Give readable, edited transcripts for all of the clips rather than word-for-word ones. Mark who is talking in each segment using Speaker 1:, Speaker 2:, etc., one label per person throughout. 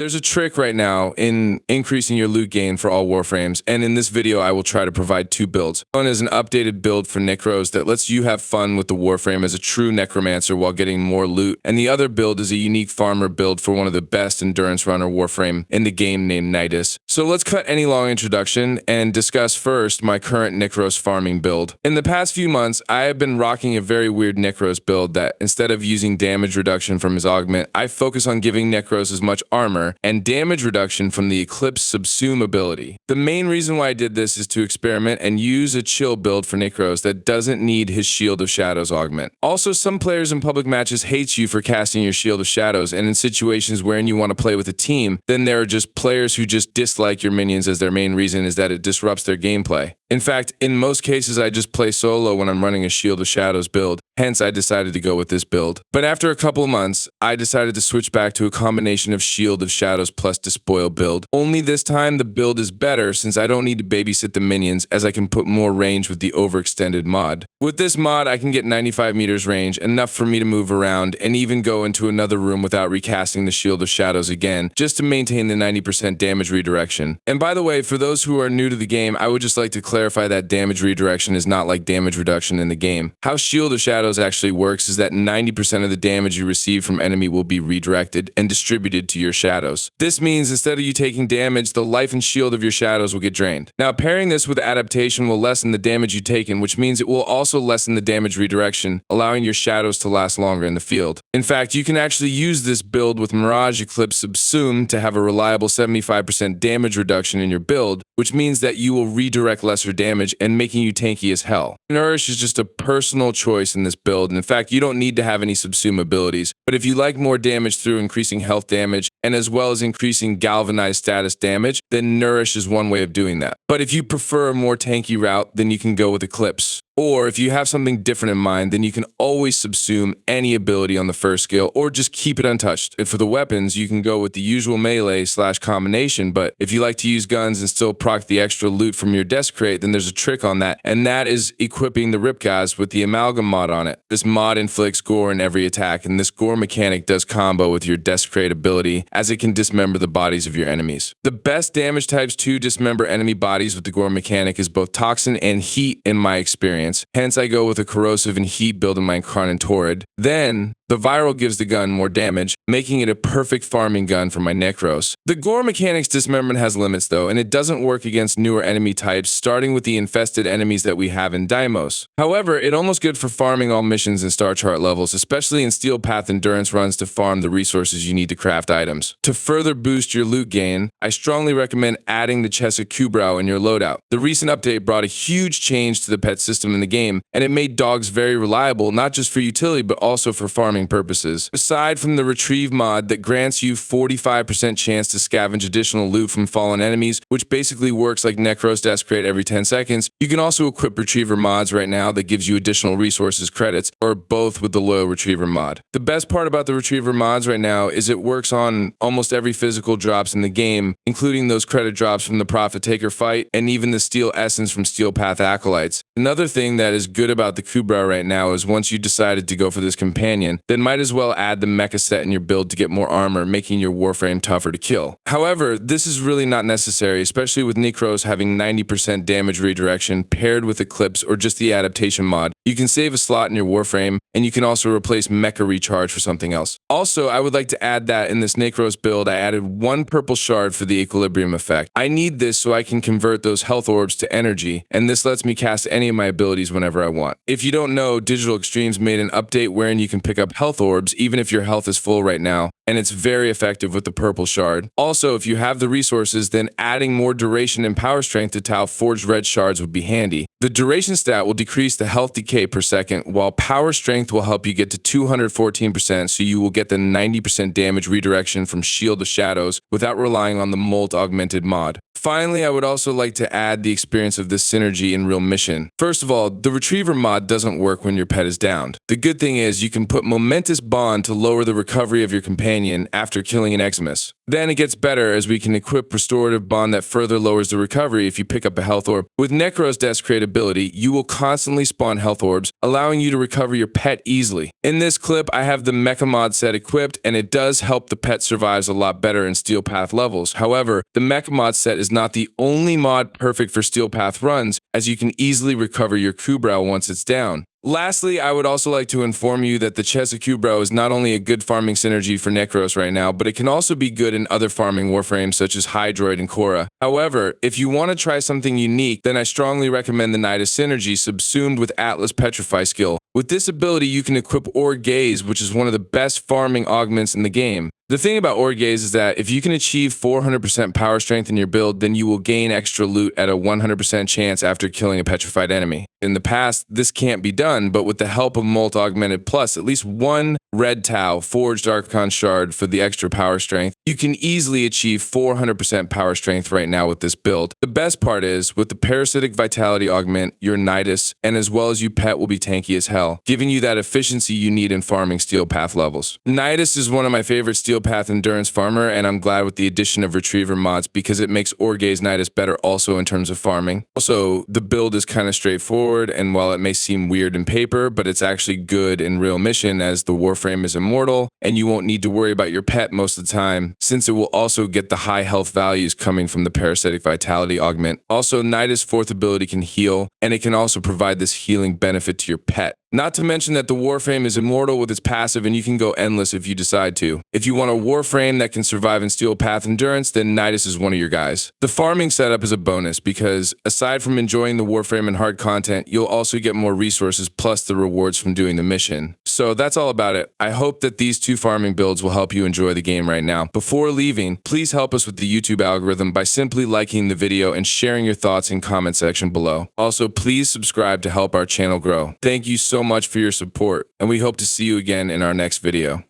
Speaker 1: There's a trick right now in increasing your loot gain for all Warframes, and in this video I will try to provide two builds. One is an updated build for Necros that lets you have fun with the Warframe as a true Necromancer while getting more loot, and the other build is a unique farmer build for one of the best endurance runner Warframe in the game named Nidus. So let's cut any long introduction and discuss first my current Necros farming build. In the past few months, I have been rocking a very weird Necros build that instead of using damage reduction from his augment, I focus on giving Necros as much armor and damage reduction from the Eclipse Subsume ability. The main reason why I did this is to experiment and use a chill build for Necros that doesn't need his Shield of Shadows augment. Also, some players in public matches hate you for casting your Shield of Shadows, and in situations wherein you want to play with a team, then there are just players who just dislike your minions as their main reason is that it disrupts their gameplay. In fact, in most cases I just play solo when I'm running a Shield of Shadows build, hence I decided to go with this build. But after a couple of months, I decided to switch back to a combination of Shield of Shadows plus Despoil build. Only this time the build is better since I don't need to babysit the minions as I can put more range with the overextended mod. With this mod I can get 95 meters range, enough for me to move around and even go into another room without recasting the Shield of Shadows again, just to maintain the 90% damage redirection. And by the way, for those who are new to the game, I would just like to clarify that damage redirection is not like damage reduction in the game. How Shield of Shadows actually works is that 90% of the damage you receive from enemy will be redirected and distributed to your shadows. This means instead of you taking damage, the life and shield of your shadows will get drained. Now, pairing this with adaptation will lessen the damage you've taken, which means it will also lessen the damage redirection, allowing your shadows to last longer in the field. In fact, you can actually use this build with Mirage Eclipse Subsume to have a reliable 75% damage reduction in your build, which means that you will redirect lesser damage and making you tanky as hell. Nourish is just a personal choice in this build, and in fact, you don't need to have any Subsume abilities, but if you like more damage through increasing health damage and as well as increasing galvanized status damage, then Nourish is one way of doing that. But if you prefer a more tanky route, then you can go with Eclipse. Or if you have something different in mind, then you can always subsume any ability on the first skill or just keep it untouched. And for the weapons, you can go with the usual melee / combination, but if you like to use guns and still proc the extra loot from your desk crate, then there's a trick on that, and that is equipping the Ripgas with the Amalgam mod on it. This mod inflicts gore in every attack, and this gore mechanic does combo with your desk crate ability as it can dismember the bodies of your enemies. The best damage types to dismember enemy bodies with the gore mechanic is both Toxin and Heat in my experience. Hence, I go with a corrosive and heat build in my Incarnate Torrid. Then, the viral gives the gun more damage, making it a perfect farming gun for my Necros. The gore mechanics dismemberment has limits though, and it doesn't work against newer enemy types, starting with the infested enemies that we have in Deimos. However, it's almost good for farming all missions and star chart levels, especially in Steel Path endurance runs to farm the resources you need to craft items. To further boost your loot gain, I strongly recommend adding the Chesa Kubrau in your loadout. The recent update brought a huge change to the pet system in the game, and it made dogs very reliable, not just for utility, but also for farming purposes. Aside from the Retrieve mod that grants you 45% chance to scavenge additional loot from fallen enemies, which basically works like Necros Desk Crate every 10 seconds, you can also equip Retriever mods right now that gives you additional resources credits, or both with the Loyal Retriever mod. The best part about the Retriever mods right now is it works on almost every physical drops in the game, including those credit drops from the Prophet Taker fight, and even the Steel Essence from Steel Path Acolytes. Another thing that is good about the Kubrau right now is once you decided to go for this companion, then might as well add the mecha set in your build to get more armor, making your Warframe tougher to kill. However, this is really not necessary, especially with Necros having 90% damage redirection paired with Eclipse or just the adaptation mod. You can save a slot in your Warframe, and you can also replace mecha recharge for something else. Also, I would like to add that in this Necros build, I added one purple shard for the equilibrium effect. I need this so I can convert those health orbs to energy, and this lets me cast any of my abilities whenever I want. If you don't know, Digital Extremes made an update wherein you can pick up health orbs even if your health is full right now, and it's very effective with the purple shard. Also, if you have the resources, then adding more duration and power strength to Tau Forged Red shards would be handy. The duration stat will decrease the health decay per second, while power strength will help you get to 214%, so you will get the 90% damage redirection from Shield of Shadows without relying on the Molt augmented mod. Finally, I would also like to add the experience of this synergy in real mission. First of all, the Retriever mod doesn't work when your pet is downed. The good thing is you can put Momentous Bond to lower the recovery of your companion companion after killing an Eximus. Then it gets better as we can equip Restorative Bond that further lowers the recovery if you pick up a health orb. With Necro's Desecrate ability, you will constantly spawn health orbs, allowing you to recover your pet easily. In this clip, I have the Mecha Mod set equipped, and it does help the pet survives a lot better in Steel Path levels. However, the Mecha Mod set is not the only mod perfect for Steel Path runs, as you can easily recover your Kubrow once it's down. Lastly, I would also like to inform you that the Chesa Kubrow is not only a good farming synergy for Necros right now, but it can also be good in other farming warframes such as Hydroid and Khora. However, if you want to try something unique, then I strongly recommend the Nidus synergy subsumed with Atlas Petrify skill. With this ability, you can equip Org Gaze, which is one of the best farming augments in the game. The thing about Org Gaze is that if you can achieve 400% power strength in your build, then you will gain extra loot at a 100% chance after killing a petrified enemy. In the past, this can't be done, but with the help of Molt Augmented Plus, at least one Red Tau Forged Archon Shard for the extra power strength, you can easily achieve 400% power strength right now with this build. The best part is, with the Parasitic Vitality Augment, your Nidus, and as well as you pet will be tanky as hell, giving you that efficiency you need in farming Steel Path levels. Nidus is one of my favorite Steel Path endurance farmer, and I'm glad with the addition of Retriever mods because it makes Org Gaze Nidus better also in terms of farming. Also, the build is kind of straightforward, and while it may seem weird in paper, but it's actually good in real mission as the Warframe is immortal, and you won't need to worry about your pet most of the time, since it will also get the high health values coming from the Parasitic Vitality Augment. Also, Nidus' fourth ability can heal, and it can also provide this healing benefit to your pet. Not to mention that the Warframe is immortal with its passive and you can go endless if you decide to. If you want a Warframe that can survive in Steel Path Endurance, then Nidus is one of your guys. The farming setup is a bonus because aside from enjoying the Warframe and hard content, you'll also get more resources plus the rewards from doing the mission. So that's all about it. I hope that these two farming builds will help you enjoy the game right now. Before leaving, please help us with the YouTube algorithm by simply liking the video and sharing your thoughts in comment section below. Also, please subscribe to help our channel grow. Thank you so much for your support, and we hope to see you again in our next video.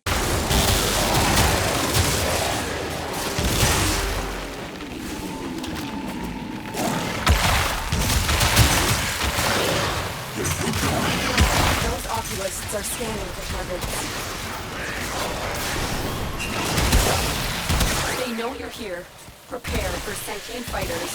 Speaker 2: Those oculists are scanning for targets. They know you're here. Prepare for sentient fighters.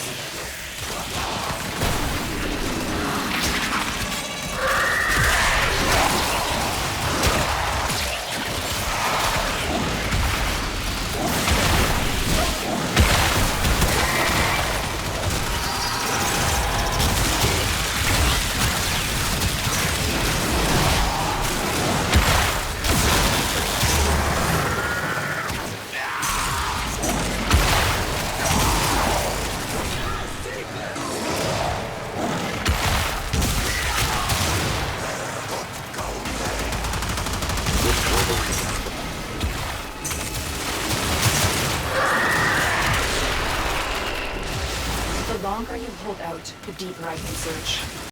Speaker 2: The longer you hold out, the deeper I can search.